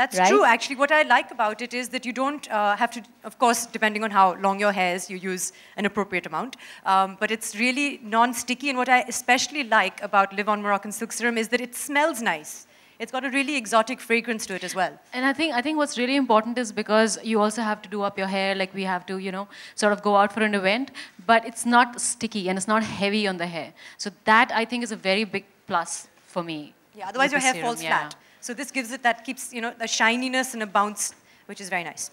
That's right? true. Actually, what I like about it is that you don't have to, of course, depending on how long your hair is, you use an appropriate amount. But it's really non-sticky. And what I especially like about Live On Moroccan Silk Serum is that it smells nice. It's got a really exotic fragrance to it as well. And I think what's really important is because you also have to do up your hair, like we have to, sort of go out for an event, but it's not sticky and it's not heavy on the hair. So that I think is a very big plus for me. Yeah, otherwise your with the hair serum, falls yeah. flat. So this gives it that keeps, a shininess and a bounce, which is very nice.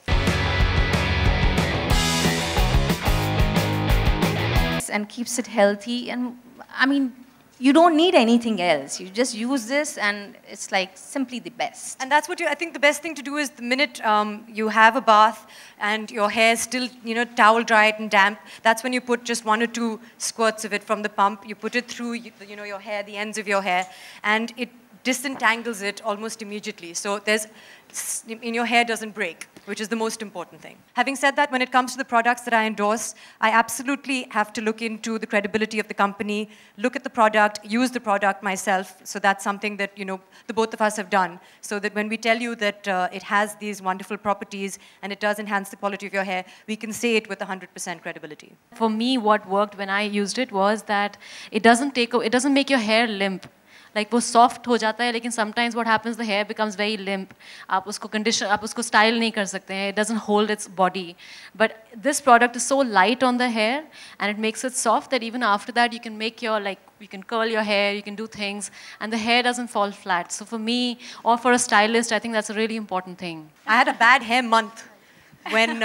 And keeps it healthy. And I mean, you don't need anything else. You just use this and it's like simply the best. And that's what I think the best thing to do is the minute you have a bath and your hair is still, towel dried and damp, that's when you put just 1 or 2 squirts of it from the pump. You put it through, your hair, the ends of your hair, and it disentangles it almost immediately. So your hair doesn't break, which is the most important thing. Having said that, when it comes to the products that I endorse, I absolutely have to look into the credibility of the company, look at the product, use the product myself. So that's something that, the both of us have done. So that when we tell you that it has these wonderful properties and it does enhance the quality of your hair, we can say it with 100% credibility. For me, what worked when I used it was that it doesn't make your hair limp. Like वो soft हो जाता है, लेकिन sometimes what happens, the hair becomes very limp. आप उसको style नहीं कर सकते हैं. It doesn't hold its body. But this product is so light on the hair, and it makes it soft that even after that you can you can curl your hair, you can do things, and the hair doesn't fall flat. So for me, or for a stylist, I think that's a really important thing. I had a bad hair month when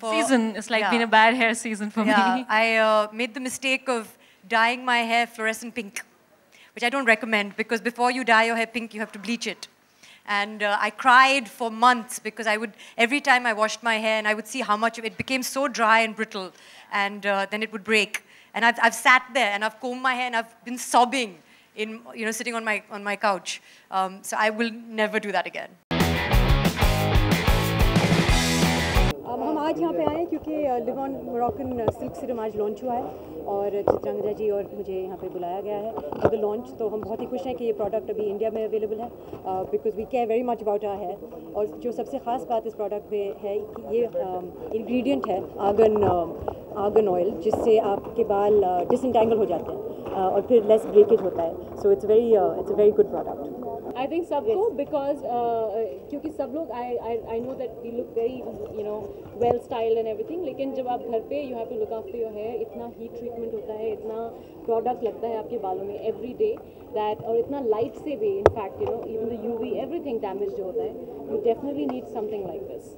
season. It's like been a bad hair season for me. I made the mistake of dyeing my hair fluorescent pink, which I don't recommend, because before you dye your hair pink, you have to bleach it. And I cried for months because every time I washed my hair, and I would see how much of it became so dry and brittle, and then it would break. And I've sat there and I've combed my hair and I've been sobbing sitting on my couch. So I will never do that again. हम आज यहाँ पे आए हैं क्योंकि live on Moroccan silk serum आज launch हुआ है और चित्रांगदा जी और मुझे यहाँ पे बुलाया गया है फॉर द लॉन्च. तो हम बहुत ही खुश हैं कि ये प्रोडक्ट अभी इंडिया में अवेलेबल है because we care very much about our hair. और जो सबसे ख़ास बात इस प्रोडक्ट में है कि ये इंग्रेडिएंट है आर्गन ऑयल, जिससे आपके बाल डिसएंटेंगल हो जाते हैं और फिर लेस ब्रेकेज होता है. So it's a very good product. I think सबको because क्योंकि सब लोग I know that we look very well styled and everything, लेकिन जब आप घर पे you have to look after your hair, इतना heat treatment होता है, इतना product लगता है आपके बालों में every day that, और इतना light से भी in fact even the UV everything damage जो होता है, you definitely need something like this.